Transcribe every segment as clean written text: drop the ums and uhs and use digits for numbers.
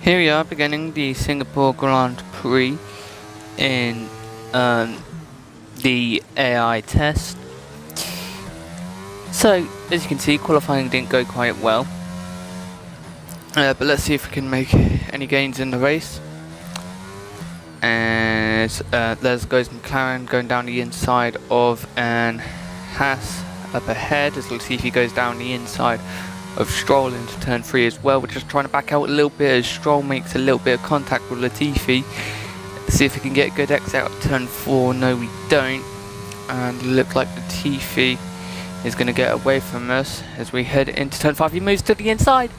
Here we are beginning the Singapore Grand Prix in the AI test. So, as you can see, qualifying didn't go quite well. But let's see if we can make any gains in the race. And there goes McLaren going down the inside of an Haas up ahead. As we'll see if he goes down the inside of Stroll into turn 3 as well. We're just trying to back out a little bit as Stroll makes a little bit of contact with Latifi. See if we can get a good exit out of turn 4. No, we don't. And it looks like Latifi is going to get away from us as we head into turn 5. He moves to the inside.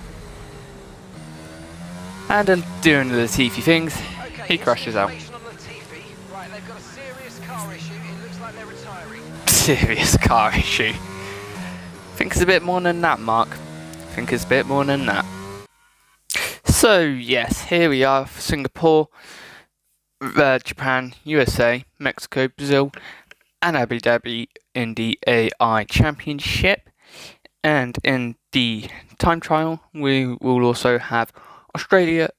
And doing the Latifi things, he crashes out. Right, they've got a serious car issue. It looks like they're retiring. Serious car issue. I think it's a bit more than that, Mark. I think it's a bit more than that. So, yes, here we are for Singapore, Japan, USA, Mexico, Brazil, and Abu Dhabi in the AI Championship. And in the time trial, we will also have Australia,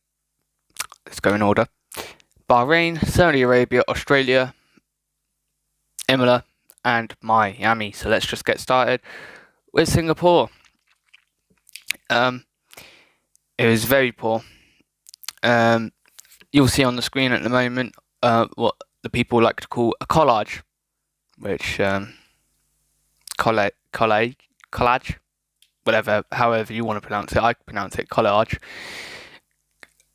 let's go in order, Bahrain, Saudi Arabia, Australia, Imola, and Miami. So let's just get started with Singapore. It was very poor. You'll see on the screen at the moment what the people like to call a collage, which collage, whatever, however you want to pronounce it. I pronounce it collage.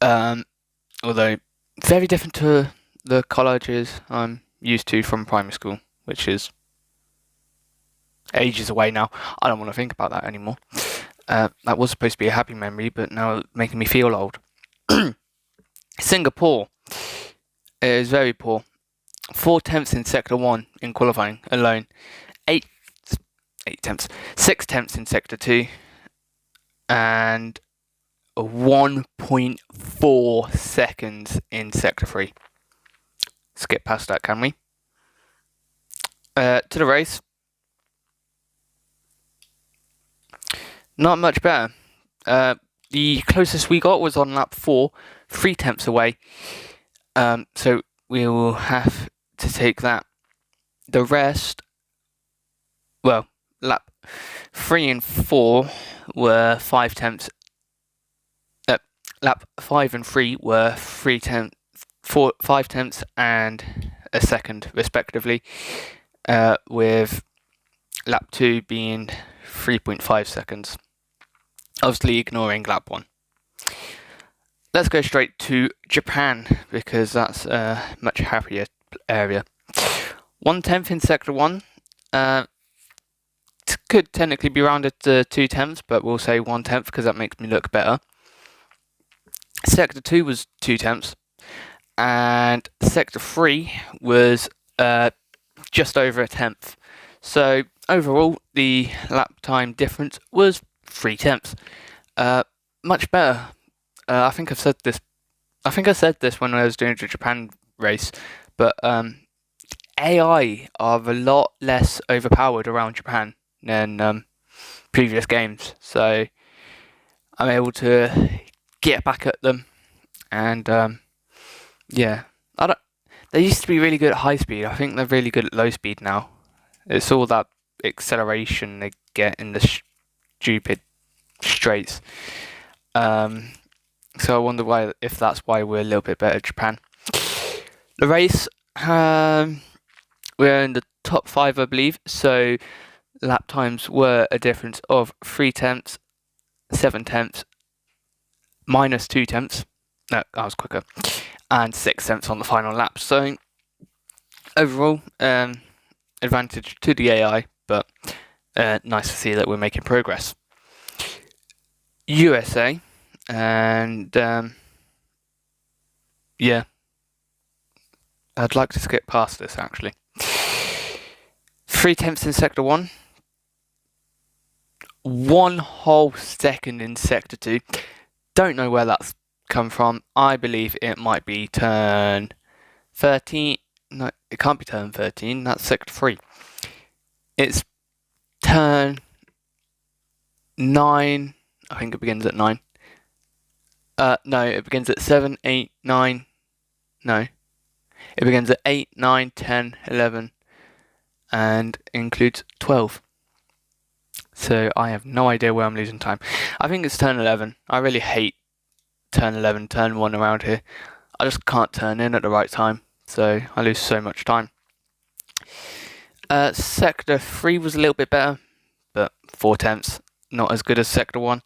Although very different to the collages I'm used to from primary school, which is ages away now. I don't want to think about that anymore. That was supposed to be a happy memory, but now it's making me feel old. Singapore is very poor. 4 tenths in Sector 1 in qualifying alone. 6 tenths in Sector 2. And 1.4 seconds in Sector 3. Skip past that, can we? To the race. Not much better. The closest we got was on lap 4, 3 tenths away. So we will have to take that. The rest, well, lap 3 and 4 were 5 tenths. Lap 5 and 3 were 5 tenths and a second, respectively. With lap 2 being 3.5 seconds. Obviously ignoring lap 1. Let's go straight to Japan, because that's a much happier area. 1 tenth in Sector 1. It could technically be rounded to 2 tenths, but we'll say 1 tenth because that makes me look better. Sector 2 was 2 tenths. And Sector 3 was just over a tenth. So overall, the lap time difference was 3 tenths. Much better. I think I said this when I was doing the Japan race, but AI are a lot less overpowered around Japan than previous games. So I'm able to get back at them, and yeah, they used to be really good at high speed. I think they're really good at low speed now. It's all that acceleration they get in the stupid straights. So I wonder if that's why we're a little bit better at Japan. The race, we're in the top 5, I believe. So lap times were a difference of 3 tenths, 7 tenths, minus 2 tenths. No, that was quicker. And 6 tenths on the final lap. So overall, advantage to the AI, but nice to see that we're making progress. USA, and yeah, I'd like to skip past this actually. 3 tenths in Sector 1, 1 whole second in Sector 2. Don't know where that's come from. I believe it might be turn 13. No, it can't be turn 13. That's Sector 3. It's turn 9. I think it begins at 9. No, it begins at 7, 8, 9. No. It begins at 8, 9, 10, 11, and includes 12. So I have no idea where I'm losing time. I think it's turn 11. I really hate turn 11, turn 1 around here. I just can't turn in at the right time, so I lose so much time. Sector 3 was a little bit better, but 4 tenths, not as good as Sector 1.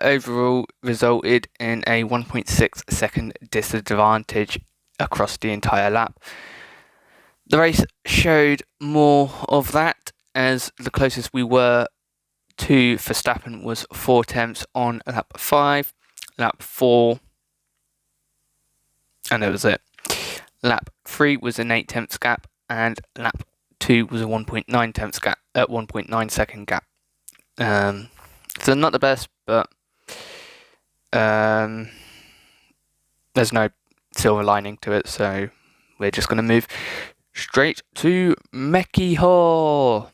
Overall resulted in a 1.6 second disadvantage across the entire lap. The race showed more of that, as the closest we were to Verstappen was 4 tenths on lap 5, lap 4, and that was it. Lap 3 was an 8 tenths gap, and lap 2 was a 1.9 tenths gap, 1.9 second gap. So not the best, but there's no silver lining to it, so we're just going to move straight to Mexico.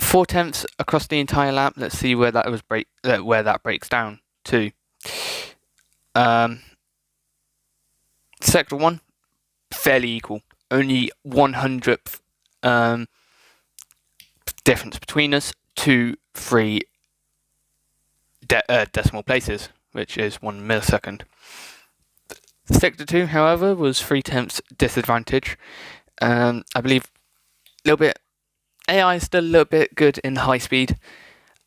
4 tenths across the entire lap. Let's see where that breaks down to. Sector 1, fairly equal. Only 100th difference between us. 2, 3 decimal places, which is 1 millisecond. Sector 2, however, was 3 tenths disadvantage. I believe a little bit. AI is still a little bit good in high speed,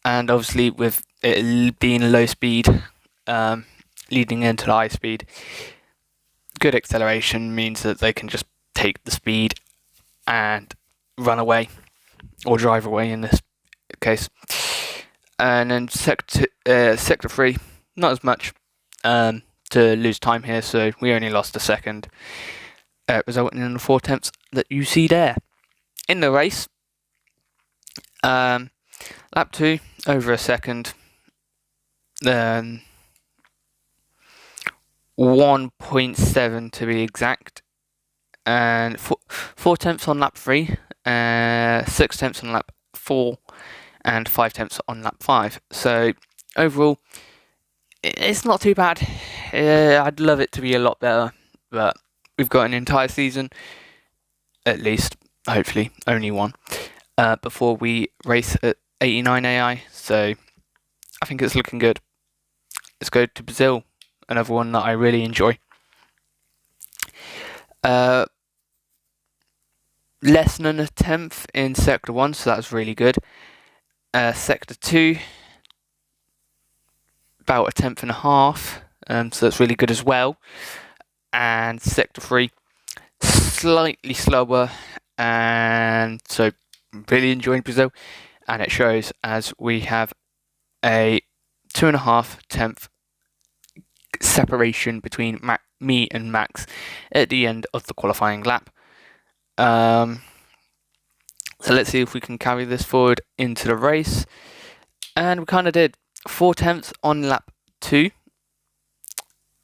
and obviously with it being low speed, leading into the high speed, good acceleration means that they can just take the speed and run away, or drive away in this case. And then sector 3, not as much to lose time here, so we only lost a second, resulting in the 4 tenths that you see there. In the race, lap 2, over a second, 1.7 to be exact, and 4 tenths on lap 3, 6 tenths on lap 4, and 5 tenths on lap 5. So overall, it's not too bad. I'd love it to be a lot better, but we've got an entire season, at least, hopefully, only one, before we race at 89 AI, so I think it's looking good. Let's go to Brazil, another one that I really enjoy. Less than a tenth in Sector 1, so that's really good. Sector 2, about a tenth and a half, so that's really good as well. And Sector 3, slightly slower, and so really enjoying Brazil, and it shows as we have a 2.5 tenth separation between me and Max at the end of the qualifying lap. So let's see if we can carry this forward into the race, and we kind of did. 4 tenths on lap 2,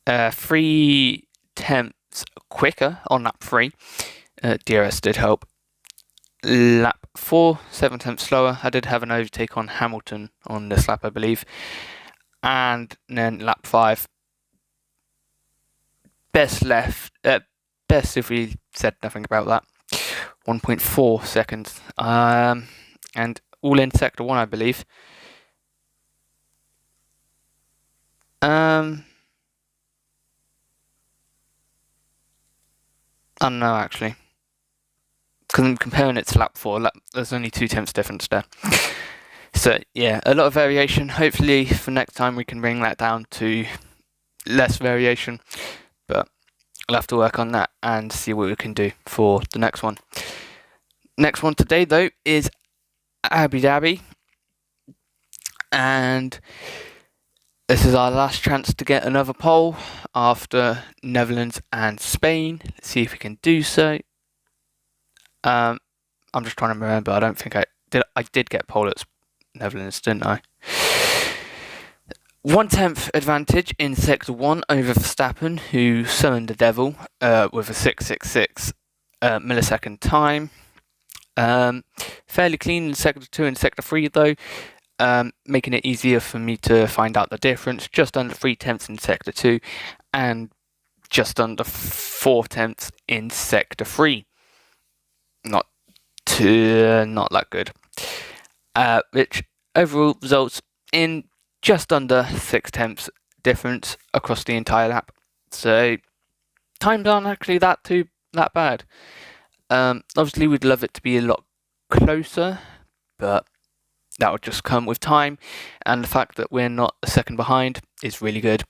3 tenths quicker on lap 3. DRS did help. Lap 4, 7 tenths slower. I did have an overtake on Hamilton on this lap, I believe. And then lap 5, best if we said nothing about that. 1.4 seconds. And all in Sector 1, I believe. I don't know, actually. Because I'm comparing it to lap 4, there's only 2 tenths difference there. So, yeah, a lot of variation. Hopefully, for next time, we can bring that down to less variation. But I'll have to work on that and see what we can do for the next one. Next one today, though, is Abu Dhabi. And this is our last chance to get another pole after Netherlands and Spain. Let's see if we can do so. I'm just trying to remember. I don't think I did. I did get pole at Netherlands, didn't I? 1 tenth advantage in Sector 1 over Verstappen, who summoned the devil with a 666 millisecond time. Fairly clean in Sector 2 and Sector 3, though. making it easier for me to find out the difference. Just under 3/10 in Sector 2 and just under 4/10 in Sector 3. Not that good. Which overall results in just under 6/10 difference across the entire lap. So times aren't actually that bad. Obviously, we'd love it to be a lot closer, but that would just come with time, and the fact that we're not a second behind is really good.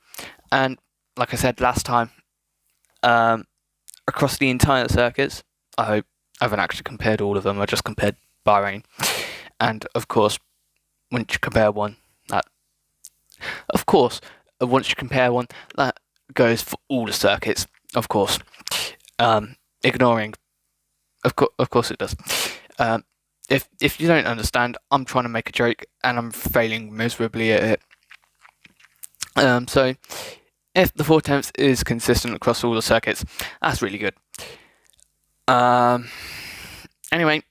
And like I said last time, across the entire circuits, I haven't actually compared all of them. I just compared Bahrain, and of course, once you compare one, that goes for all the circuits. Of course, ignoring, of course it does. If you don't understand, I'm trying to make a joke and I'm failing miserably at it. So if the 4/10 is consistent across all the circuits, that's really good. Anyway,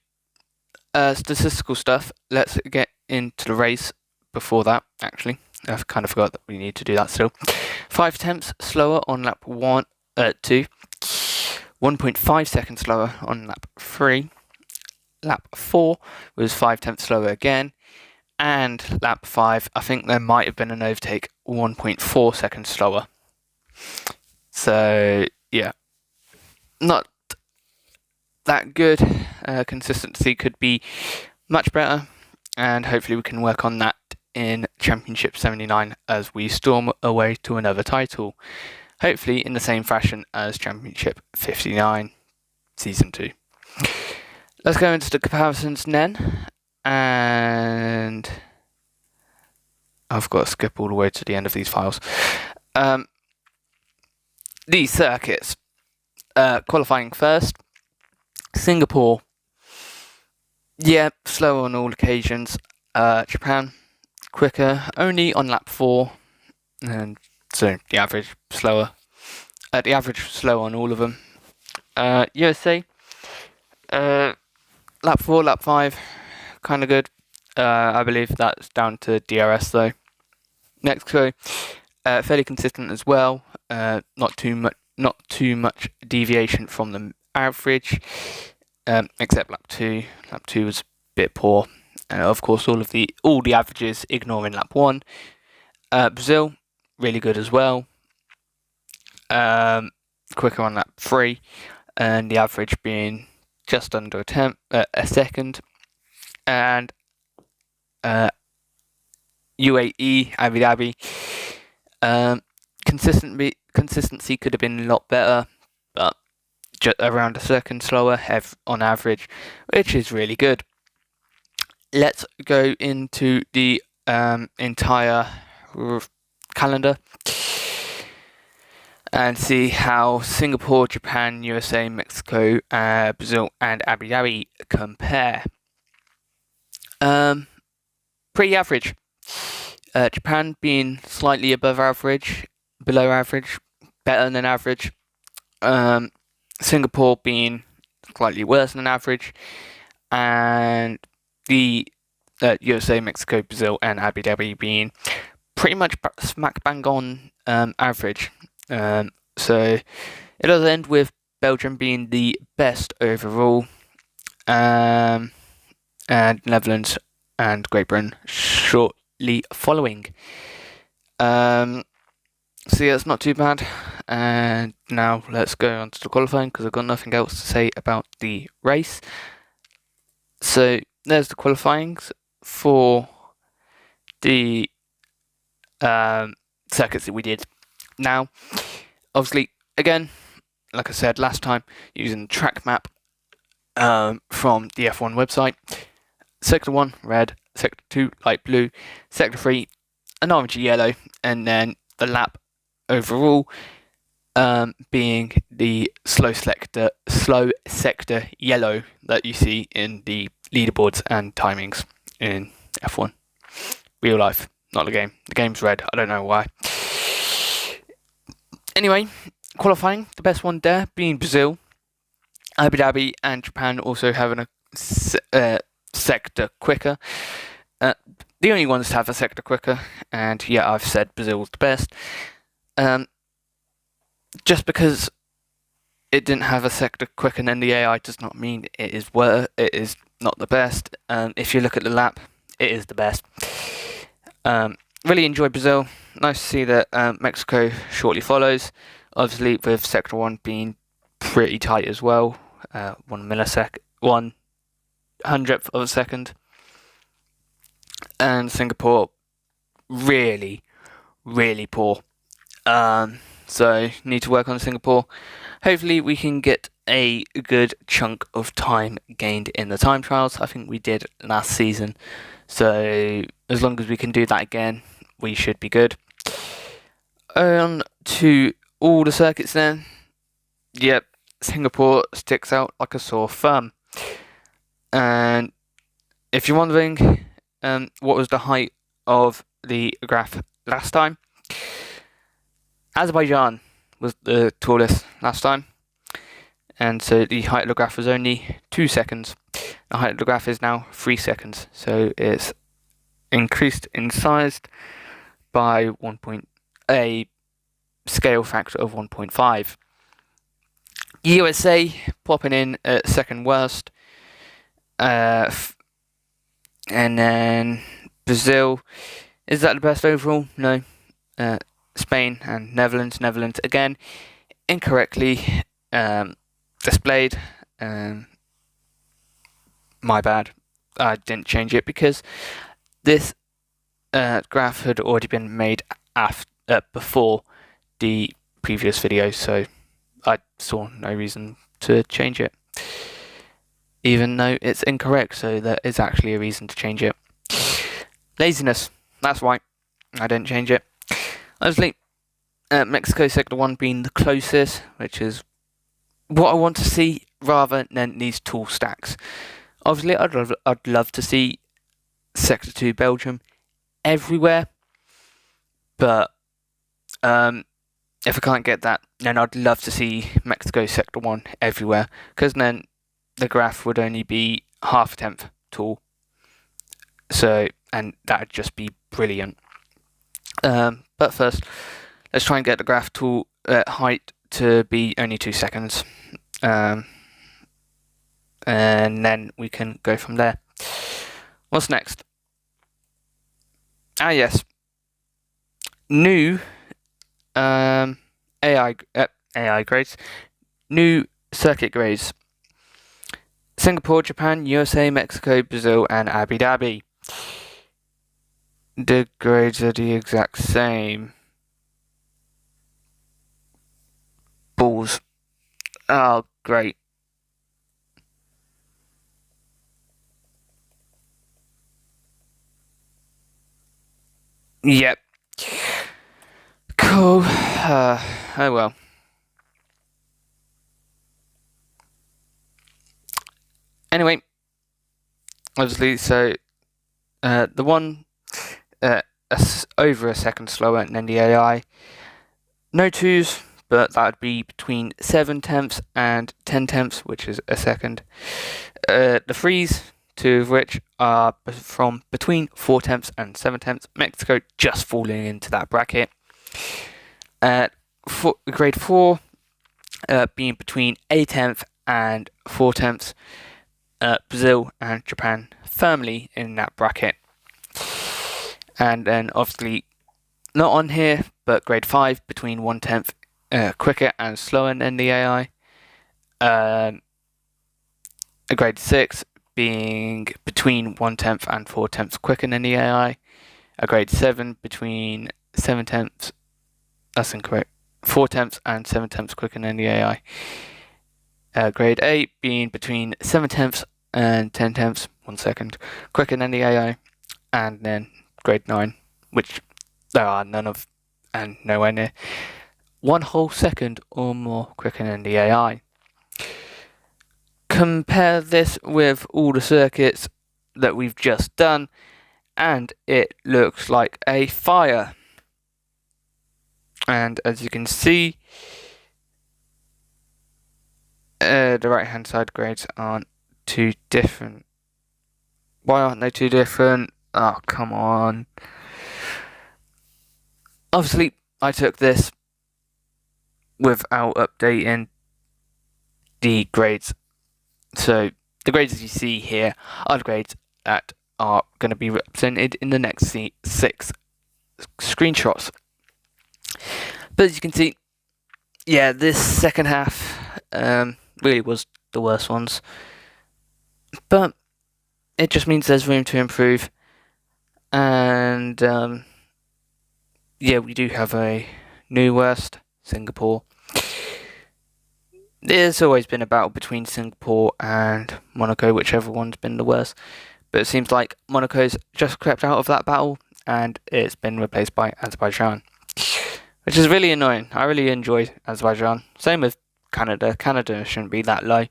statistical stuff. Let's get into the race. Before that, actually, I've kind of forgot that we need to do that still. 5/10 slower on lap 2, 1.5 seconds slower on lap 3. Lap 4 was 5/10 slower again, and lap 5, I think there might have been an overtake, 1.4 seconds slower. So yeah, not that good. Consistency could be much better, and hopefully we can work on that in Championship 79 as we storm away to another title, hopefully in the same fashion as Championship 59 Season 2. Let's go into the comparisons then, and I've got to skip all the way to the end of these files. These circuits, qualifying first, Singapore, yeah, slower on all occasions. Japan, quicker, only on lap 4, and so the average slower. The average slow on all of them. USA, lap 4, lap 5, kind of good. I believe that's down to DRS though. Mexico, fairly consistent as well. Not too much deviation from the average, except lap 2. Lap 2 was a bit poor. Of course, all the averages ignoring lap 1. Brazil, really good as well. Quicker on lap 3, and the average being just under a second. And UAE, Abu Dhabi, consistency could have been a lot better, but just around a second slower on average, which is really good. Let's go into the entire calendar and see how Singapore, Japan, USA, Mexico, Brazil and Abu Dhabi compare. Pretty average. Japan being slightly above average, below average, better than average. Singapore being slightly worse than average, and the USA, Mexico, Brazil and Abu Dhabi being pretty much smack bang on average. So it does end with Belgium being the best overall, and Netherlands and Great Britain shortly following. So yeah, it's not too bad. And now let's go on to the qualifying, because I've got nothing else to say about the race. So there's the qualifyings for the circuits that we did. Now, obviously, again, like I said last time, using the track map from the F1 website. Sector 1, red. Sector 2, light blue. Sector 3, an orangey yellow. And then the lap overall being the slow sector yellow that you see in the leaderboards and timings in F1. Real life, not the game. The game's red. I don't know why. Anyway, qualifying, the best one there being Brazil. Abu Dhabi and Japan also having a sector quicker. the only ones to have a sector quicker, and yeah, I've said Brazil's the best. Just because it didn't have a sector quicker than the AI does not mean it is not the best. If you look at the lap, it is the best. Really enjoyed Brazil. Nice to see that Mexico shortly follows. Obviously, with Sector 1 being pretty tight as well. 1 hundredth of a second. And Singapore, really, really poor. So, need to work on Singapore. Hopefully, we can get a good chunk of time gained in the time trials. I think we did last season. So, as long as we can do that again, we should be good. On to all the circuits then. Yep, Singapore sticks out like a sore thumb. And if you're wondering what was the height of the graph last time, Azerbaijan was the tallest last time. And so the height of the graph was only 2 seconds. The height of the graph is now 3 seconds. So it's increased in size by a scale factor of 1.5. USA popping in at second worst. And then Brazil, is that the best overall? No. Spain and Netherlands. Netherlands again incorrectly displayed. My bad. I didn't change it because this graph had already been made before the previous video, so I saw no reason to change it. Even though it's incorrect, so there is actually a reason to change it. Laziness. That's why I didn't change it. Obviously, Mexico Sector 1 being the closest, which is what I want to see rather than these tall stacks. Obviously, I'd love to see Sector 2 Belgium everywhere, but if I can't get that, then I'd love to see Mexico Sector 1 everywhere, because then the graph would only be half a tenth tall. So, and that'd just be brilliant. But first, let's try and get the graph tall height to be only 2 seconds. And then we can go from there. What's next? Yes. New AI grades. New circuit grades. Singapore, Japan, USA, Mexico, Brazil, and Abu Dhabi. The grades are the exact same. Balls. Oh, great. Yep. Cool. Oh well. Anyway, obviously, so the one over a second slower than the AI. No twos, but that would be between 7 tenths and 10 tenths, which is a second. The threes, 2 of which are from between 4 tenths and 7 tenths. Mexico just falling into that bracket. Grade 4 being between a tenth and 4 tenths. Brazil and Japan firmly in that bracket. And then obviously not on here, but grade 5 between 1 tenth quicker and slower than the AI. A grade 6 being between 1 tenth and 4 tenths quicker than the AI. A grade 7 between 7 tenths, that's incorrect, 4 tenths and 7 tenths quicker than the AI. Grade 8 being between 7 tenths and 10 tenths, 1 second, quicker than the AI. And then grade 9, which there are none of and nowhere near 1 whole second or more quicker than the AI. Compare this with all the circuits that we've just done, and it looks like a fire. And as you can see, the right hand side grades aren't too different. Why aren't they too different? Oh, come on. Obviously, I took this without updating the grades. So, the grades as you see here are the grades that are going to be represented in the next 6 screenshots. But as you can see, yeah, this second half really was the worst ones. But it just means there's room to improve. And yeah, we do have a new worst, Singapore. There's always been a battle between Singapore and Monaco, whichever one's been the worst. But it seems like Monaco's just crept out of that battle and it's been replaced by Azerbaijan, which is really annoying. I really enjoyed Azerbaijan. Same with Canada. Canada shouldn't be that low.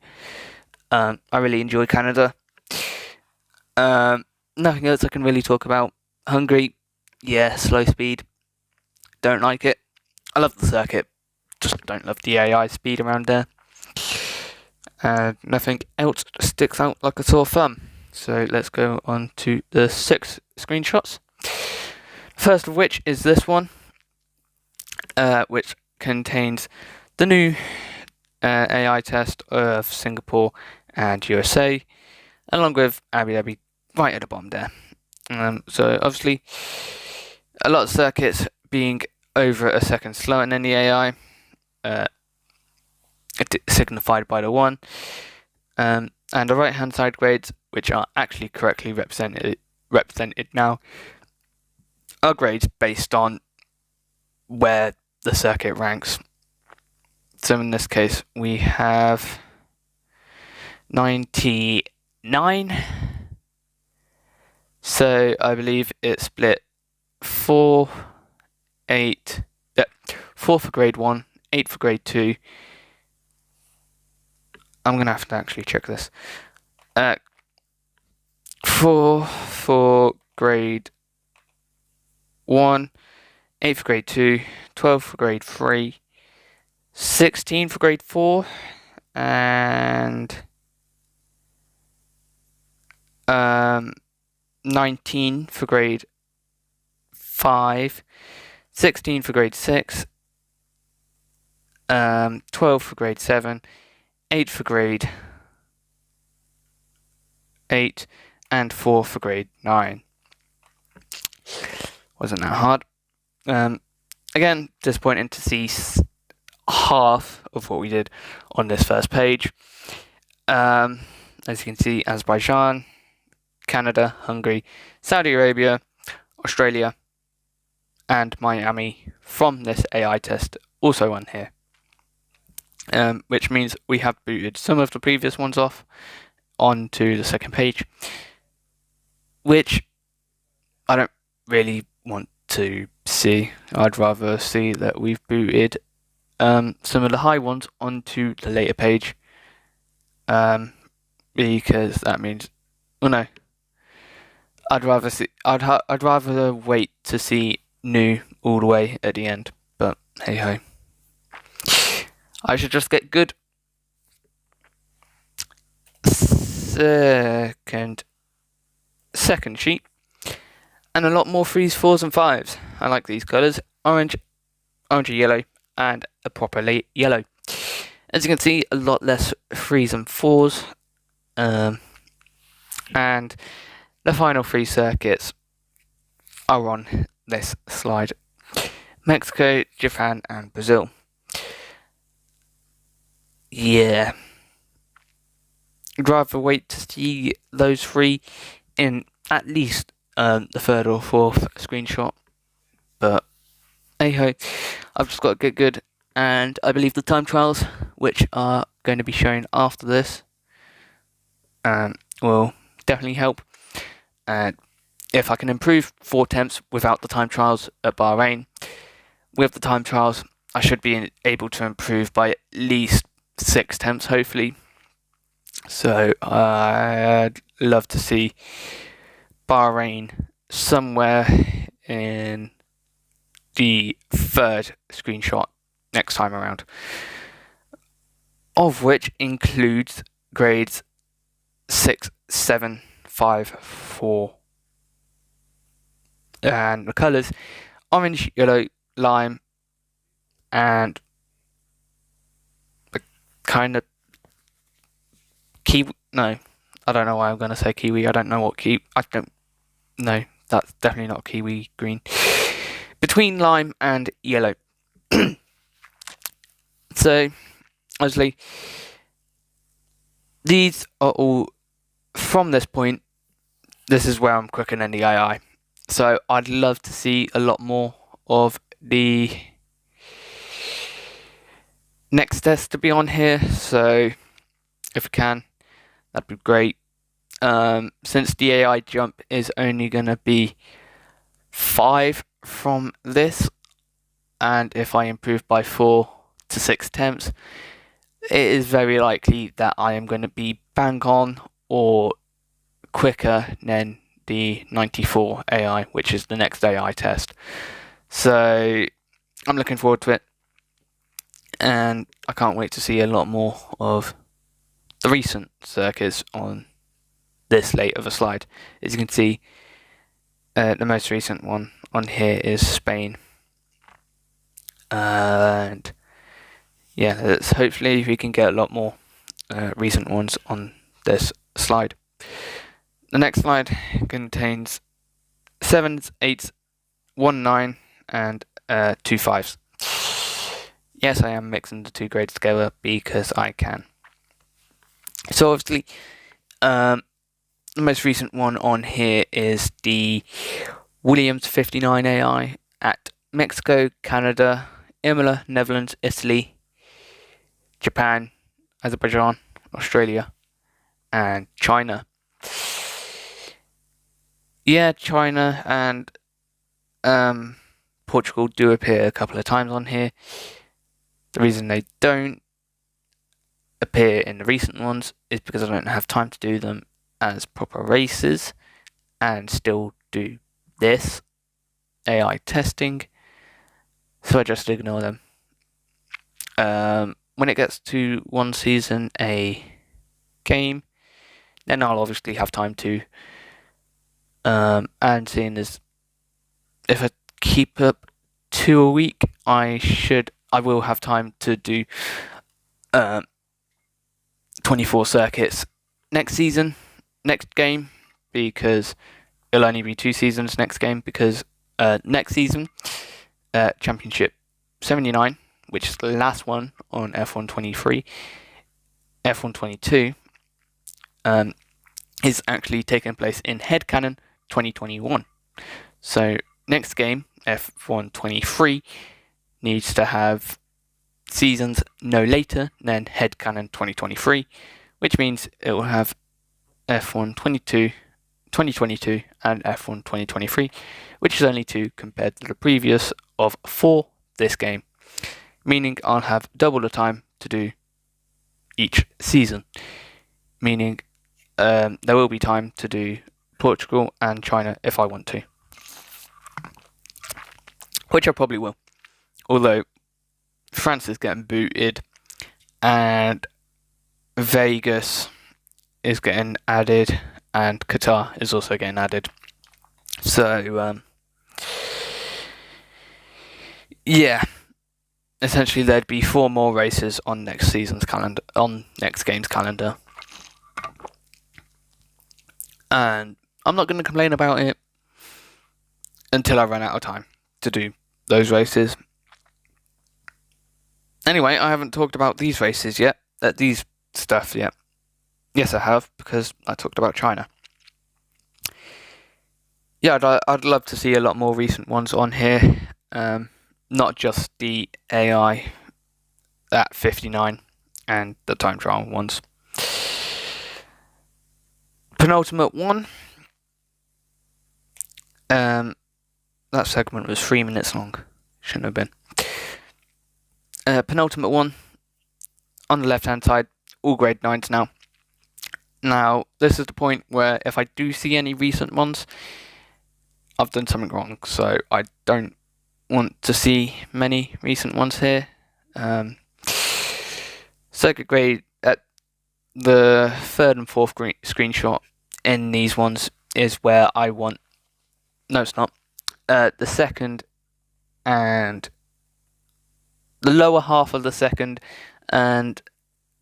I really enjoy Canada. Nothing else I can really talk about. Hungary, yeah, slow speed. Don't like it. I love the circuit. Just don't love the AI speed around there. And nothing else sticks out like a sore thumb. So let's go on to the 6 screenshots. First of which is this one, which contains the new AI test of Singapore and USA, along with Abu Dhabi right at the bottom there. So obviously, a lot of circuits being over a second slower than the AI, signified by the 1, and the right hand side grades, which are actually correctly represented now, are grades based on where the circuit ranks. So in this case we have 99, so I believe it's split 4 for grade 1, 8 for grade 2. I'm going to have to actually check this. 4 for grade 1, 8 for grade 2, 12 for grade 3, 16 for grade 4, and 19 for grade 5, 16 for grade 6, 12 for grade 7, 8 for grade 8, and 4 for grade 9. Wasn't that hard. Again, disappointing to see half of what we did on this first page. As you can see, Azerbaijan, Canada, Hungary, Saudi Arabia, Australia, and Miami from this AI test also on here. Which means we have booted some of the previous ones off onto the second page, which I don't really want to see. I'd rather see that we've booted some of the high ones onto the later page, because that means, well, no, I'd rather wait to see new all the way at the end. But hey ho, I should just get good. Second sheet, and a lot more 3s, 4s, and 5s. I like these colours: orange, orangey yellow, and a proper yellow. As you can see, a lot less 3s and 4s, and the final 3 circuits are on this slide: Mexico, Japan, and Brazil. Yeah, I'd rather wait to see those 3 in at least the 3rd or 4th screenshot. But hey ho, I've just got to get good, and I believe the time trials, which are going to be shown after this, will definitely help. And if I can improve 4 temps without the time trials at Bahrain, with the time trials I should be able to improve by at least 6 temps, hopefully. So I'd love to see Bahrain somewhere in the 3rd screenshot next time around, of which includes grades 6, 7, 5, 4, And the colours: orange, yellow, lime, and the kind of kiwi. No, I don't know why I'm going to say kiwi. I don't know what kiwi. I don't know. That's definitely not kiwi green. Between lime and yellow. So, obviously, these are all from this point. This is where I'm cooking in the AI. So, I'd love to see a lot more of the next test to be on here. So, if we can, that'd be great. Since the AI jump is only going to be 5 from this, and if I improve by 4 to 6 attempts, it is very likely that I am going to be bang on or quicker than the 94 AI, which is the next AI test. So I'm looking forward to it, and I can't wait to see a lot more of the recent circuits on this late of a slide. As you can see, the most recent one on here is Spain, and yeah, hopefully we can get a lot more recent ones on this slide. The next slide contains 7s, 8s, 1 9, and 2 5s. Yes, I am mixing the two grades together because I can. So obviously, the most recent one on here is the Williams 59 AI at Mexico, Canada, Imola, Netherlands, Italy, Japan, Azerbaijan, Australia, and China. Yeah, China and Portugal do appear a couple of times on here. The reason they don't appear in the recent ones is because I don't have time to do them as proper races and still do this AI testing, so I just ignore them. When it gets to one season a game, then I'll obviously have time to. And seeing as if I keep up 2 a week, I will have time to do 24 circuits next game, because it'll only be 2 seasons next game, because next season, Championship 79, which is the last one on F1 23, F1 22, is actually taking place in Headcanon 2021. So next game, F1 23, needs to have seasons no later than Headcanon 2023, which means it will have F1 2022 and F1 2023, which is only 2 compared to the previous of 4 this game, meaning I'll have double the time to do each season, meaning there will be time to do Portugal and China if I want to, which I probably will, although France is getting booted and Vegas is getting added and Qatar is also getting added. So yeah, essentially there'd be 4 more races on next game's calendar, and I'm not going to complain about it until I run out of time to do those races. Anyway, I haven't talked about these races yet, these stuff yet. Yes, I have, because I talked about China. Yeah, I'd love to see a lot more recent ones on here, not just the AI at 59 and the time trial ones. Penultimate one. That segment was 3 minutes long. Shouldn't have been. Penultimate one. On the left-hand side, all grade 9s now. Now, this is the point where if I do see any recent ones, I've done something wrong. So I don't want to see many recent ones here. Circuit grade at the 3rd and 4th screenshot in these ones is where I want. No, it's not. the second and the lower half of the second and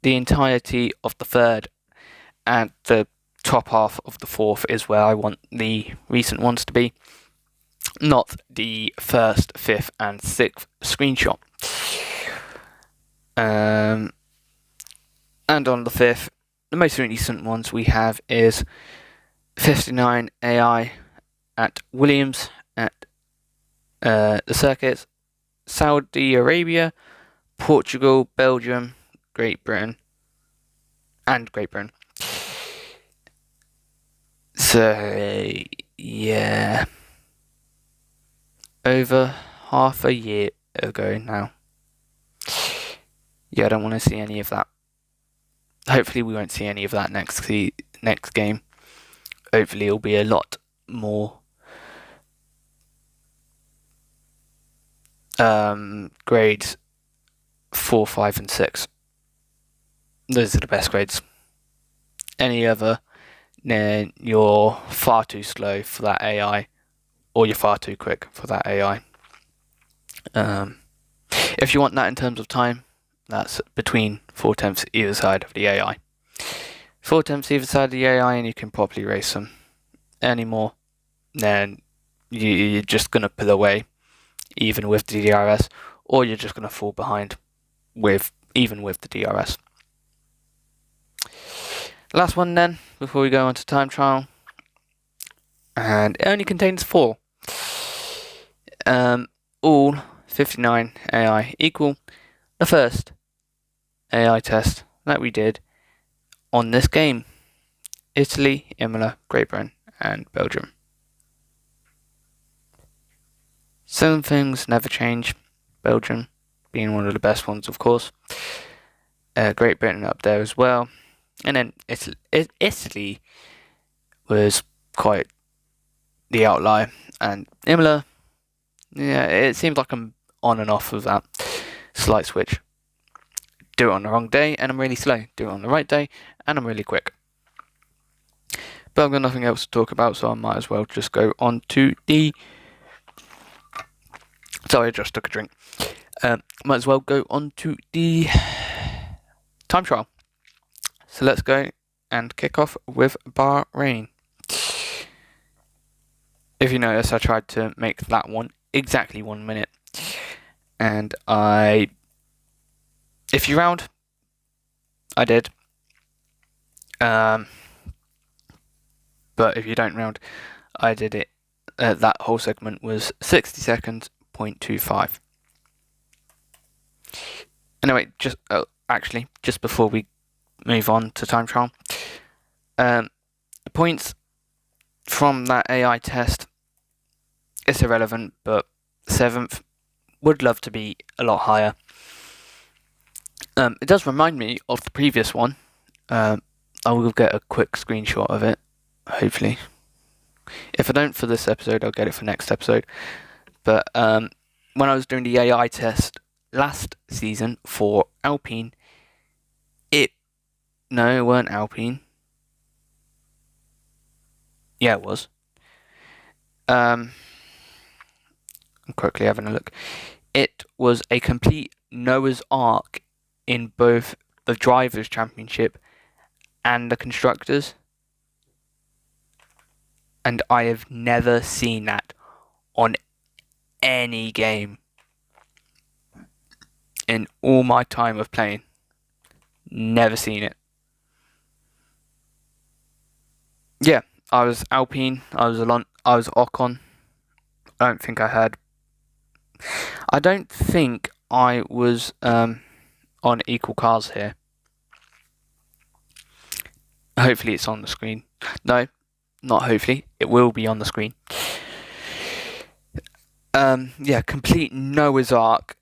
the entirety of the third and the top half of the fourth is where I want the recent ones to be, not the first, fifth and sixth screenshot. And on the fifth, the most recent ones we have is 59 AI at Williams at the circuits, Saudi Arabia, Portugal, Belgium, Great Britain. So, yeah. Over half a year ago now. Yeah, I don't want to see any of that. Hopefully we won't see any of that next game. Hopefully it'll be a lot more grades 4, 5 and 6. Those are the best grades. Any other, then you're far too slow for that AI, or you're far too quick for that AI. If you want that in terms of time, that's between 4/10 either side of the AI. 4/10 either side of the AI, and you can properly race them. Any more, then you're just gonna pull away, even with the DRS, or you're just gonna fall behind even with the DRS. Last one then, before we go on to time trial, and it only contains 4. All 59 AI equal the first AI test that we did on this game. Italy, Imola, Great Britain and Belgium. Some things never change. Belgium being one of the best ones, of course. Great Britain up there as well. And then Italy was quite the outlier. And Imola, yeah, it seems like I'm on and off of that slight switch. Do it on the wrong day and I'm really slow. Do it on the right day and I'm really quick. But I've got nothing else to talk about, so I might as well just go on to the... Sorry, I just took a drink. Might as well go on to the time trial. So let's go and kick off with Bahrain. If you notice, I tried to make that one exactly 1 minute. And if you round, I did. But if you don't round, I did it. That whole segment was 60 seconds, 0.25. Anyway, just before we move on to time trial, the points from that AI test, it's irrelevant, but 7th would love to be a lot higher. It does remind me of the previous one. I will get a quick screenshot of it, hopefully. If I don't for this episode, I'll get it for next episode. But when I was doing the AI test last season for Alpine, it weren't Alpine. Yeah, it was. I'm quickly having a look. It was a complete Noah's Ark in both the Drivers' Championship and the Constructors. And I have never seen that on any game in all my time of playing. Never seen it. Yeah, I was Alpine, I was Ocon. I don't think I was on equal cars here. Hopefully it's on the screen. No, not hopefully. It will be on the screen. Yeah, complete Noah's Ark.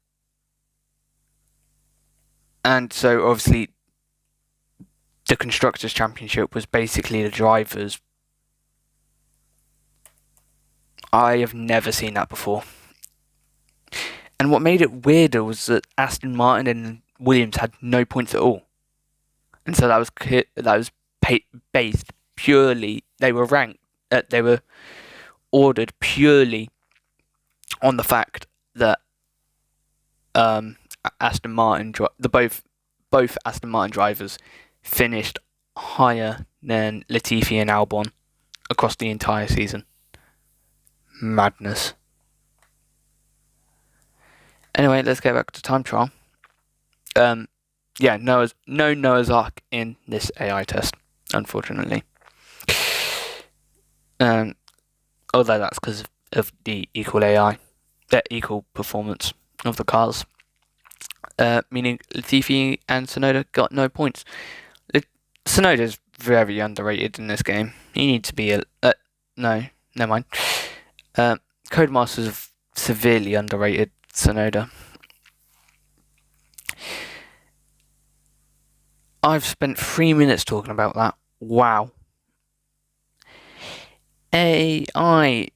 And so obviously the Constructors' Championship was basically the drivers. I have never seen that before. And what made it weirder was that Aston Martin and Williams had no points at all. And so that was based purely, they were ordered purely on the fact that Aston Martin, both Aston Martin drivers finished higher than Latifi and Albon across the entire season. Madness. Anyway, let's get back to time trial. No Noah's Ark in this AI test, unfortunately. Although that's because of the equal performance of the cars. Meaning Latifi and Tsunoda got no points. Tsunoda's very underrated in this game. He needs to be no, never mind. Codemasters have severely underrated Tsunoda. I've spent 3 minutes talking about that. Wow. AI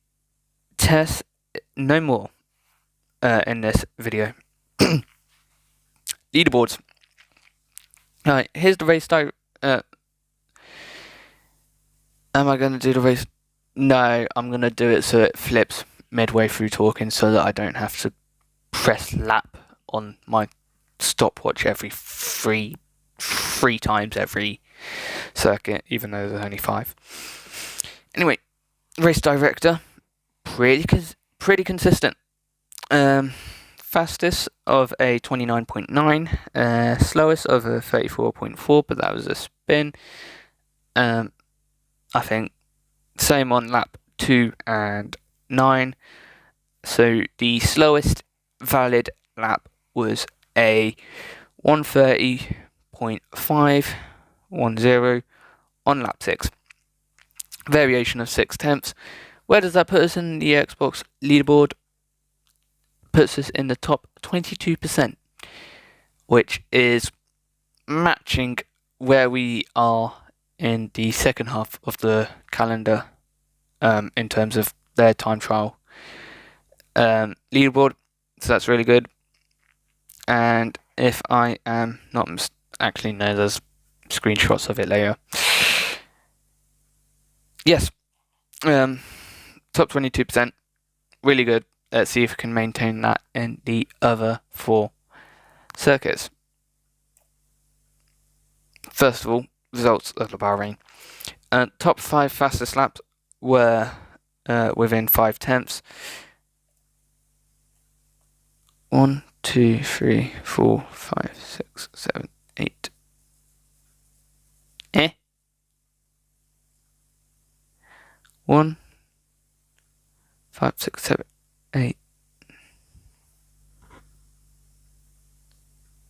test, no more in this video. Leaderboards. Alright, here's the race am I going to do the race? No, I'm going to do it so it flips midway through talking so that I don't have to press lap on my stopwatch every three times every circuit, even though there's only 5. Anyway, race director, pretty consistent. Fastest of a 29.9, slowest of a 34.4, but that was a spin. I think same on lap 2 and 9. So the slowest valid lap was a 130.510 on lap 6. Variation of 0.6. Where does that put us in the Xbox leaderboard? Puts us in the top 22%, which is matching where we are in the second half of the calendar in terms of their time trial leaderboard. So that's really good. And if I am not actually no, there's screenshots of it later. Yes, top 22%, really good. Let's see if we can maintain that in the other 4 circuits. First of all, results of the Bahrain. Top 5 fastest laps were within 0.5. 1, 2, 3, 4, 5, 6, 7, 8. 1, 5, 6, 7, 8.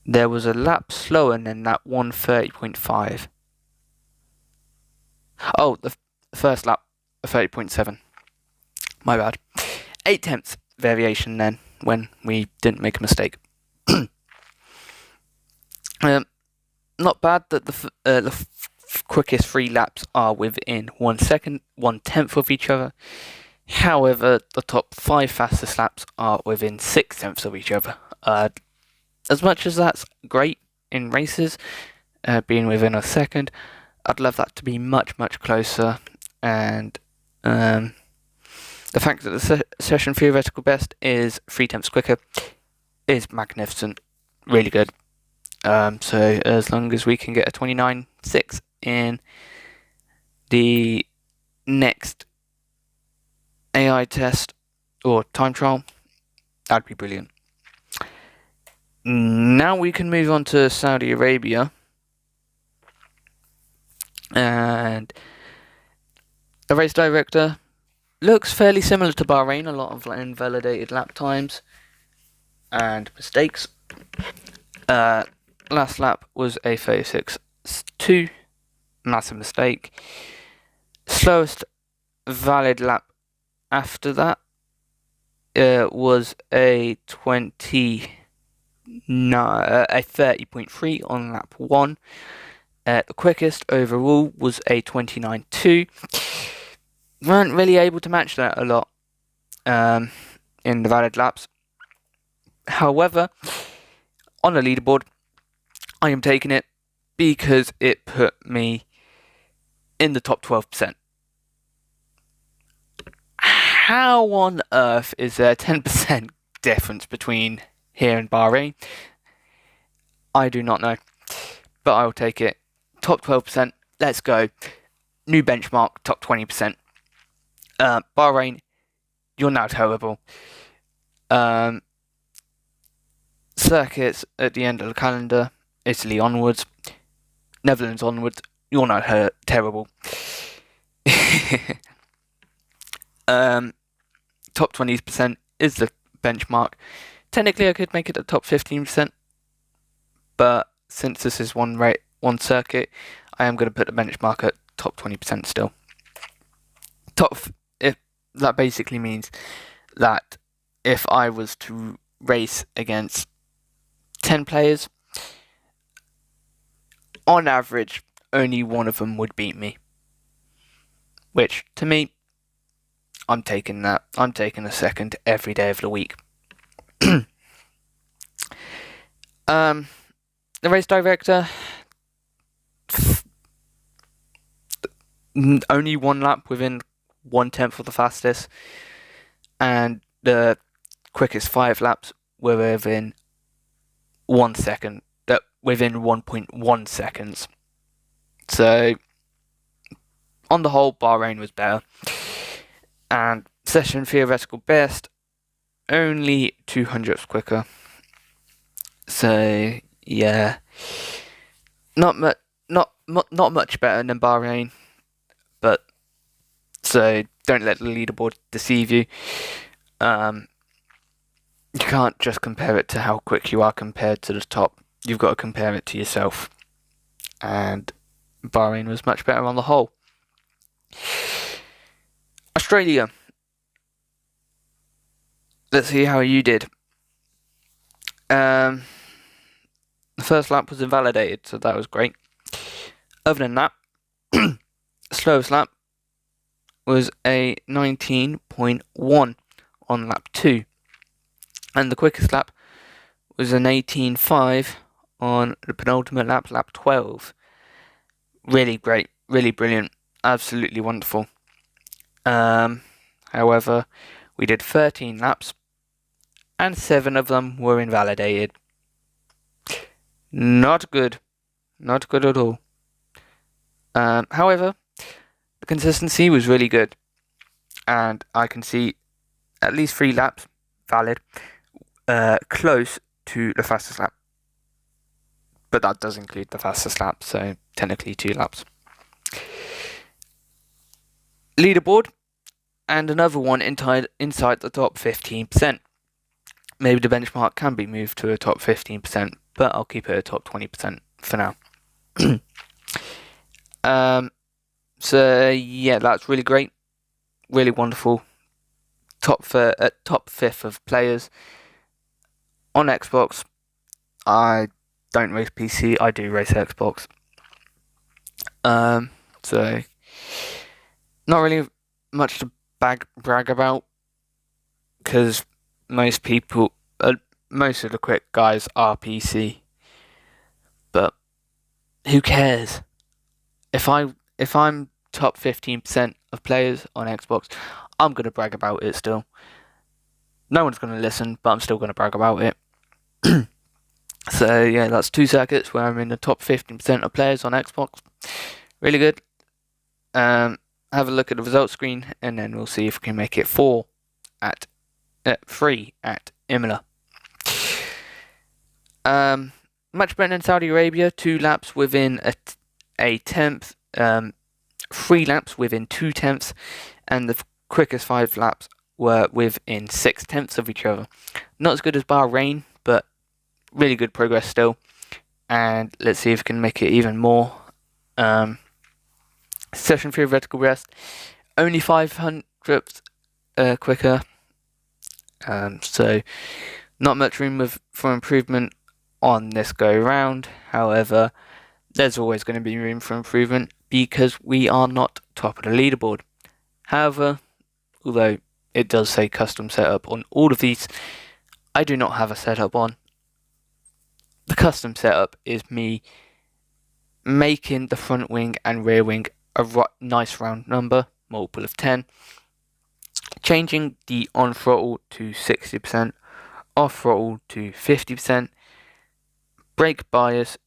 There was a lap slower than that 130.5. Oh, the first lap, 30.7. My bad. 0.8 variation then, when we didn't make a mistake. Not bad that the quickest 3 laps are within 1 second, 1/10 of each other. However, the top 5 fastest laps are within 0.6 of each other. As much as that's great in races, being within a second, I'd love that to be much, much closer. And the fact that the session theoretical best is 0.3 quicker is magnificent. Really good. So as long as we can get a 29.6 in the next AI test or time trial, that'd be brilliant. Now we can move on to Saudi Arabia, and the race director looks fairly similar to Bahrain. A lot of invalidated lap times and mistakes. Last lap was a 36.2, massive mistake. Slowest valid lap after that was a 30.3 on lap 1. The quickest overall was a 29.2. Weren't really able to match that a lot in the valid laps. However, on the leaderboard, I am taking it because it put me in the top 12%. How on earth is there a 10% difference between here and Bahrain? I do not know, but I will take it. Top 12%, let's go. New benchmark, top 20%. Bahrain, you're now terrible. Circuits at the end of the calendar, Italy onwards, Netherlands onwards, you're now terrible. Top 20% is the benchmark. Technically, I could make it a top 15%, but since this is one circuit, I am going to put the benchmark at top 20% still. That basically means that if I was to race against 10 players, on average, only one of them would beat me. Which, to me, I'm taking that. I'm taking a second every day of the week. The race director, only one lap within 1/10 of the fastest, and the quickest 5 laps were within 1 second, within 1.1 seconds. So, on the whole, Bahrain was better. And session theoretical best, only 200ths quicker. So yeah, not much better than Bahrain, but so don't let the leaderboard deceive you. You can't just compare it to how quick you are compared to the top. You've got to compare it to yourself. And Bahrain was much better on the whole. Australia. Let's see how you did. The first lap was invalidated, so that was great. Other than that, slowest lap was a 19.1 on lap 2. And the quickest lap was an 18.5 on the penultimate lap, lap 12. Really great, really brilliant, absolutely wonderful. However, we did 13 laps, and 7 of them were invalidated. Not good. Not good at all. However, the consistency was really good, and I can see at least 3 laps valid, close to the fastest lap. But that does include the fastest lap, so technically 2 laps. Leaderboard, and another one inside the top 15%. Maybe the benchmark can be moved to a top 15%, but I'll keep it a top 20% for now. So yeah, that's really great, really wonderful. Top 5th of players on Xbox. I don't race PC. I do race Xbox. So not really much to brag about, because most of the quick guys are PC. But who cares? If I'm top 15% of players on Xbox, I'm gonna brag about it still. No one's gonna listen, but I'm still gonna brag about it. So yeah, that's 2 circuits where I'm in the top 15% of players on Xbox. Really good. Have a look at the results screen, and then we'll see if we can make it 3 at Imola. Much better than Saudi Arabia. 2 laps within a tenth. 3 laps within 2/10, and the quickest 5 laps were within 6/10 of each other. Not as good as Bahrain, but really good progress still. And let's see if we can make it even more. Session theoretical rest, only 500ths quicker. So not much room for improvement on this go round. However, there's always going to be room for improvement because we are not top of the leaderboard. However, although it does say custom setup on all of these, I do not have a setup on. The custom setup is me making the front wing and rear wing a nice round number, multiple of 10, changing the on throttle to 60%, off throttle to 50%, brake bias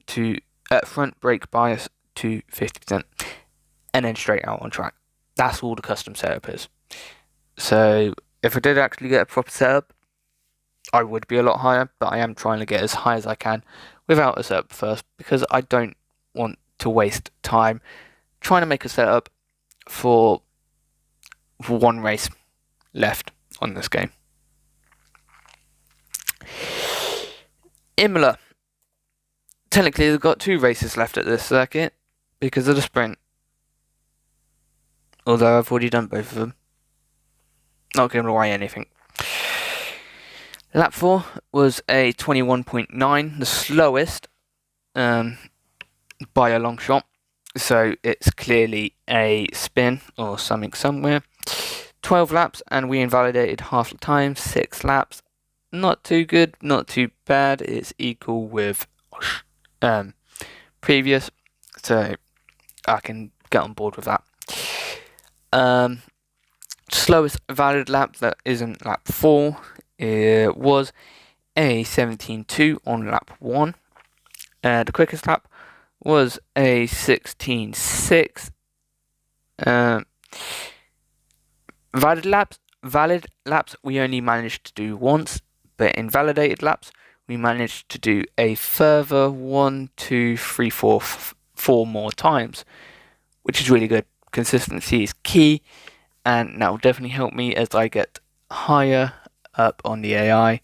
to front brake bias to 50%, and then straight out on track. That's all the custom setup is. So if I did actually get a proper setup, I would be a lot higher, but I am trying to get as high as I can without a setup first, because I don't want to waste time trying to make a setup for one race left on this game. Imola. Technically, they've got 2 races left at this circuit because of the sprint. Although I've already done both of them. Not giving away anything. Lap 4 was a 21.9, the slowest by a long shot. So it's clearly a spin or something somewhere. 12 laps, and we invalidated half the time. 6 laps. Not too good, not too bad. It's equal with previous, so I can get on board with that. Slowest valid lap that isn't lap 4 was a 17.2 on lap 1. The quickest lap was a 16.6. Valid laps we only managed to do once, but invalidated laps we managed to do a further 1, 2, 3, 4 more times, which is really good. Consistency is key, and that will definitely help me as I get higher up on the AI,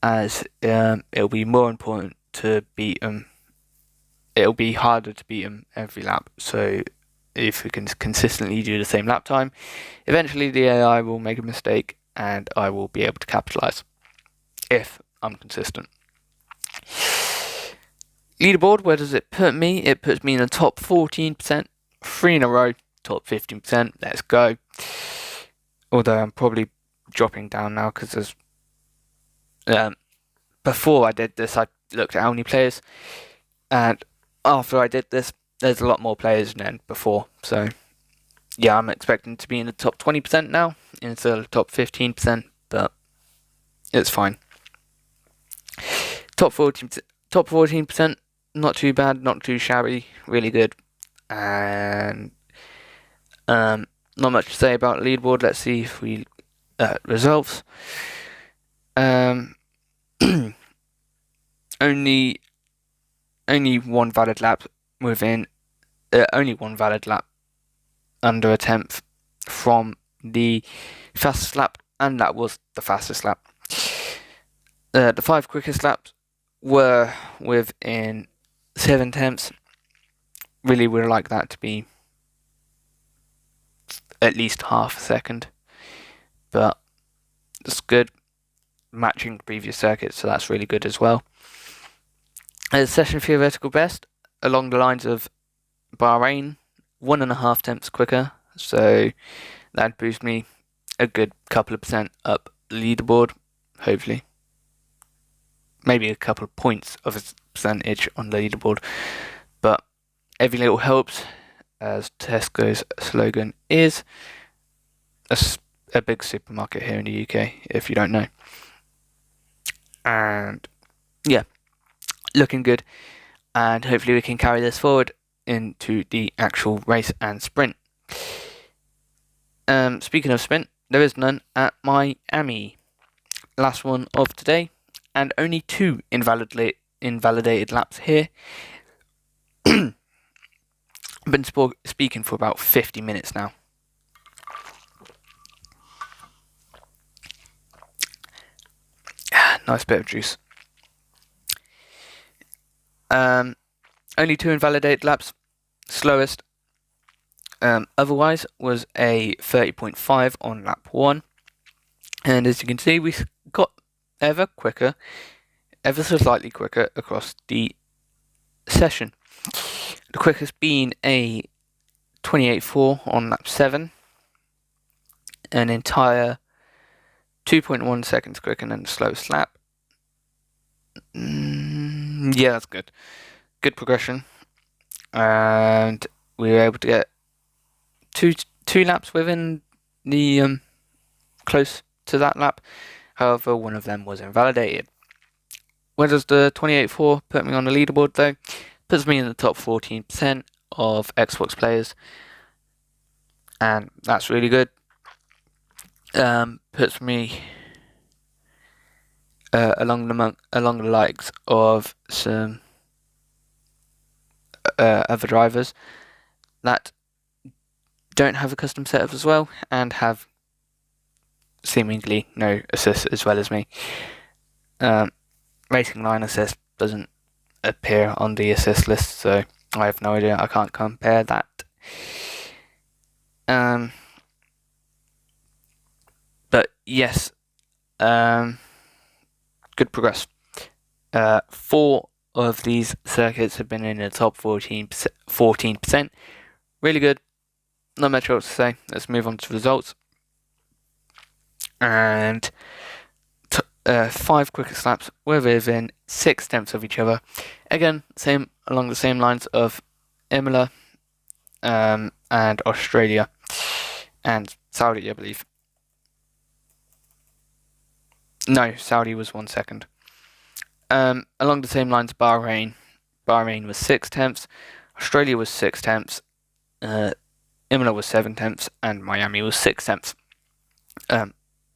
as it'll be more important to beat them. It'll be harder to beat them every lap, so if we can consistently do the same lap time, eventually the AI will make a mistake and I will be able to capitalize if I'm consistent. Leaderboard, where does it put me? It puts me in the top 14%, 3 in a row, top 15%. Let's go. Although I'm probably dropping down now because there's before I did this, I looked at how many players, and after I did this, there's a lot more players than before. So yeah, I'm expecting to be in the top 20% now instead of the top 15%, but it's fine. Top 14%, not too bad, not too shabby, really good. And not much to say about leaderboard. Let's see if we results. Only one valid lap within only one valid lap under a tenth from the fastest lap, and that was the fastest lap. The 5 quickest laps were within 7 tenths. Really would like that to be at least half a second, but it's good, matching previous circuits, so that's really good as well. Session theoretical best along the lines of Bahrain, 1.5 tenths quicker, so that'd boost me a good couple of percent up leaderboard, hopefully. Maybe a couple of points of a percentage on the leaderboard, but every little helps, as Tesco's slogan is. A big supermarket here in the UK, if you don't know. And yeah, looking good, and hopefully we can carry this forward into the actual race and sprint. Speaking of sprint, there is none at Miami. Last one of today, and only 2 invalidated laps here. I've been speaking for about 50 minutes now. Nice bit of juice. Only 2 invalidated laps. Slowest otherwise was a 30.5 on lap 1. And as you can see, we got ever so slightly quicker across the session. The quickest being a 28.4 on lap 7. An entire 2.1 seconds quicker than the slowest lap. Yeah, that's good. Good progression. And we were able to get two laps within the close to that lap. However, one of them was invalidated. Where does the 28.4 put me on the leaderboard though? Puts me in the top 14% of Xbox players, and that's really good. Puts me along the likes of some other drivers that don't have a custom setup as well and have seemingly no assists as well as me. Racing line assist doesn't appear on the assist list, so I have no idea. I can't compare that. But yes, good progress. 4 of these circuits have been in the top 14%. Really good. Not much else to say. Let's move on to results. And 5 quickest laps were within 6 tenths of each other. Again, along the same lines of Imola and Australia and Saudi, I believe. No, Saudi was 1 second. Along the same lines, Bahrain was 6 tenths, Australia was 6 tenths, Imola was 7 tenths, and Miami was 6 tenths.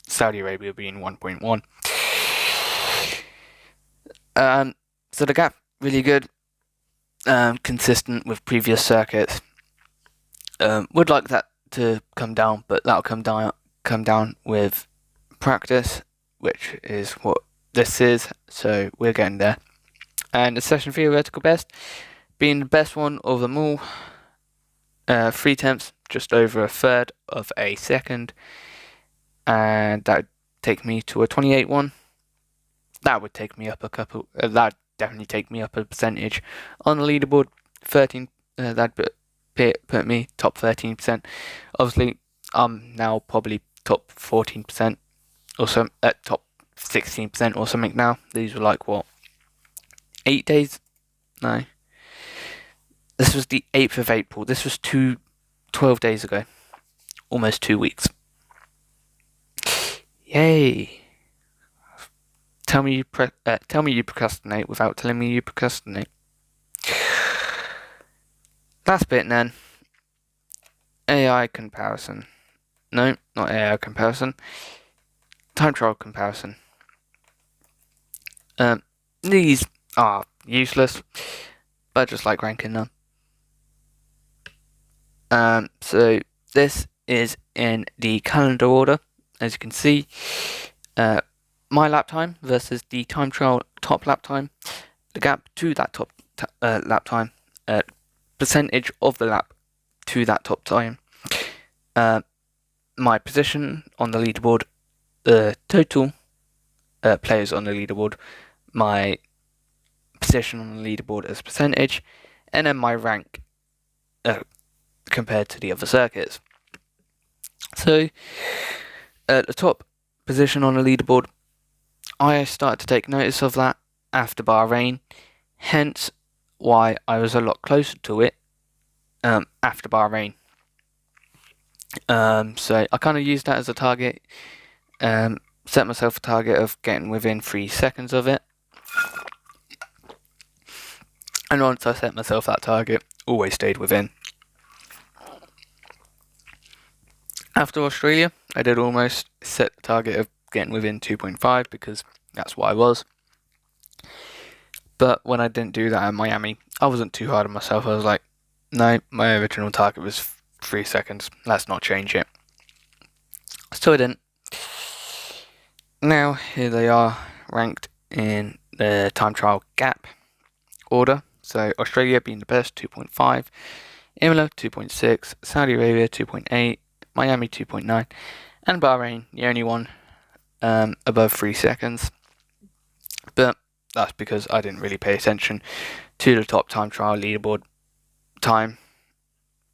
Saudi Arabia being 1.1. So the gap really good, consistent with previous circuits. Would like that to come down, but that'll come down with practice, which is what this is. So we're getting there. And the session theoretical best being the best one of them all. 3 tenths, just over a third of a second, and that would take me to a 28.1. That would take me up a couple. That definitely take me up a percentage on the leaderboard. 13. That put me top 13%. Obviously, I'm now probably top 14% or some at top 16% or something now. These were like what, 8 days? No. This was the 8th of April. This was 12 days ago. Almost 2 weeks. Yay. Tell me you procrastinate without telling me you procrastinate. Last bit then. AI comparison. No, not AI comparison. Time trial comparison. These are useless, but I just like ranking them. So this is in the calendar order, as you can see. My lap time versus the time trial top lap time. The gap to that top lap time. Percentage of the lap to that top time. My position on the leaderboard. The total players on the leaderboard. My position on the leaderboard as percentage. And then my rank compared to the other circuits. So, at the top position on the leaderboard, I started to take notice of that after Bahrain, hence why I was a lot closer to it after Bahrain. So I kind of used that as a target, set myself a target of getting within 3 seconds of it. And once I set myself that target, always stayed within. After Australia, I did almost set the target of getting within 2.5 because that's what I was. But when I didn't do that at Miami, I wasn't too hard on myself. I was like, no, my original target was 3 seconds. Let's not change it. So I didn't. Now, here they are ranked in the time trial gap order. So Australia being the best, 2.5. Imola, 2.6. Saudi Arabia, 2.8. Miami 2.9, and Bahrain, the only one above 3 seconds. But that's because I didn't really pay attention to the top time trial leaderboard time.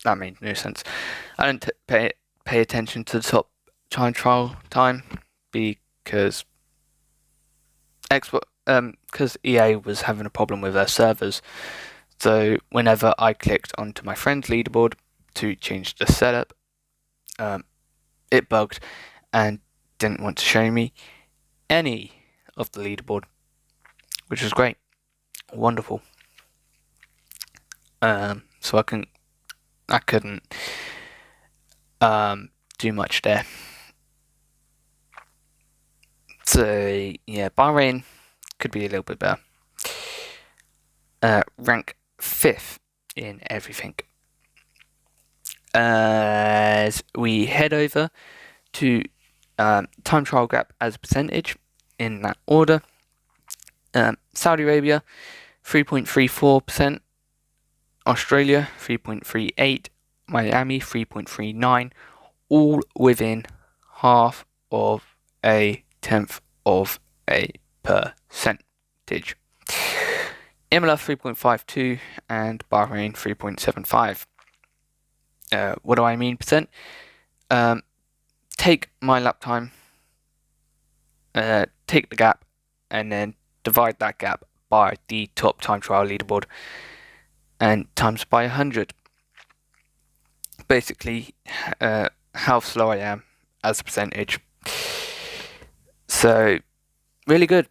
That made no sense. I didn't pay attention to the top time trial time because EA was having a problem with their servers. So whenever I clicked onto my friend's leaderboard to change the setup, it bugged, and didn't want to show me any of the leaderboard, which was great, wonderful. So I couldn't do much there. So yeah, Bahrain could be a little bit better. Rank 5th in everything. As we head over to time trial gap as a percentage in that order. Saudi Arabia 3.34%, Australia 3.38%, Miami 3.39%, all within half of a tenth of a percentage. Imola 3.52 and Bahrain 3.75. What do I mean percent? Take my lap time, take the gap, and then divide that gap by the top time trial leaderboard and times by 100. Basically, how slow I am as a percentage. So, really good,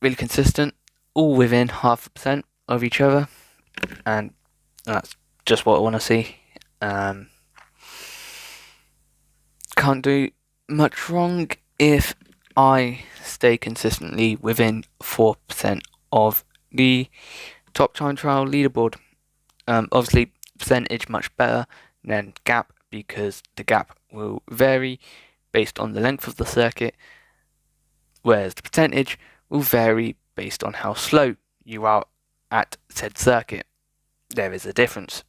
really consistent, all within 0.5% of each other, and that's just what I want to see. Can't do much wrong if I stay consistently within 4% of the top time trial leaderboard. Obviously, percentage much better than gap, because the gap will vary based on the length of the circuit, whereas the percentage will vary based on how slow you are at said circuit. There is a difference.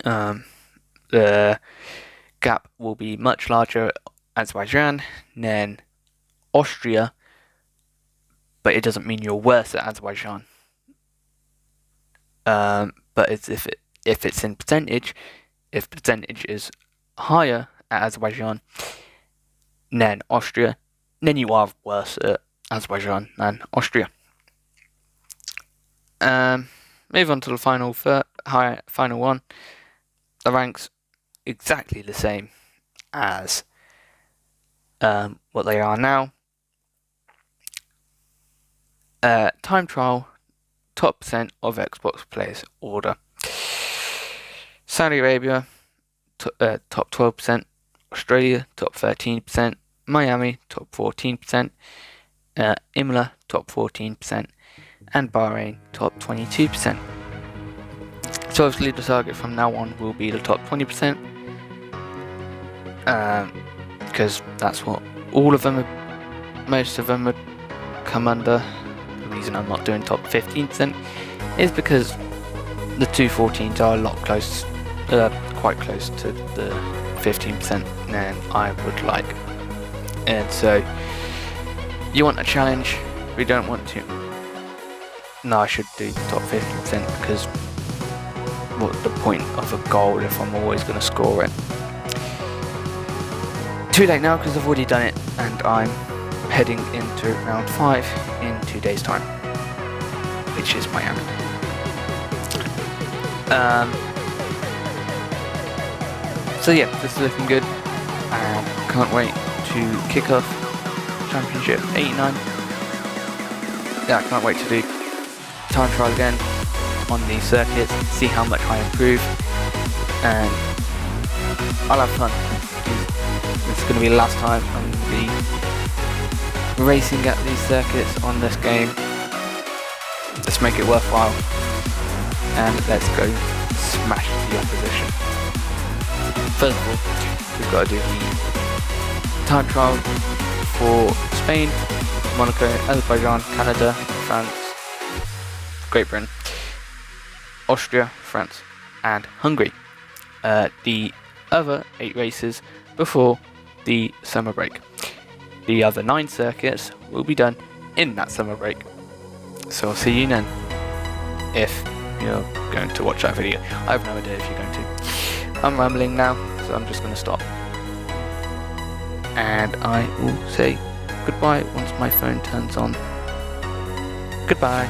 The gap will be much larger at Azerbaijan than Austria, but it doesn't mean you're worse at Azerbaijan. But it's if it's in percentage, if the percentage is higher at Azerbaijan than Austria, then you are worse at Azerbaijan than Austria. Move on to the final one. The ranks exactly the same as what they are now. Time trial, top percent of Xbox players order. Saudi Arabia, top 12%. Australia, top 13%. Miami, top 14%. Imola, top 14%. And Bahrain, top 22%. So obviously the target from now on will be the top 20%. Because that's what all of them, most of them would come under. The reason I'm not doing top 15% is because the 214s are a lot close, quite close to the 15% than I would like. And so you want a challenge, we don't want to. No, I should do top 15% because what's the point of a goal if I'm always going to score it? Too late now because I've already done it, and I'm heading into round 5 in 2 days' time, which is Miami. So yeah, this is looking good, and can't wait to kick off Championship 89. Yeah, I can't wait to do time trial again on these circuits, see how much I improve, and I'll have fun. This is going to be the last time I'm going to be racing at these circuits on this game. Let's make it worthwhile, and let's go smash the opposition. First of all, we've got to do the time trial for Spain, Monaco, Azerbaijan, Canada, France, Great Britain, Austria, France, and Hungary. The other 8 races before the summer break. The other 9 circuits will be done in that summer break. So I'll see you then, if you're going to watch that video. I have no idea if you're going to. I'm rambling now, so I'm just going to stop. And I will say goodbye once my phone turns on. Goodbye.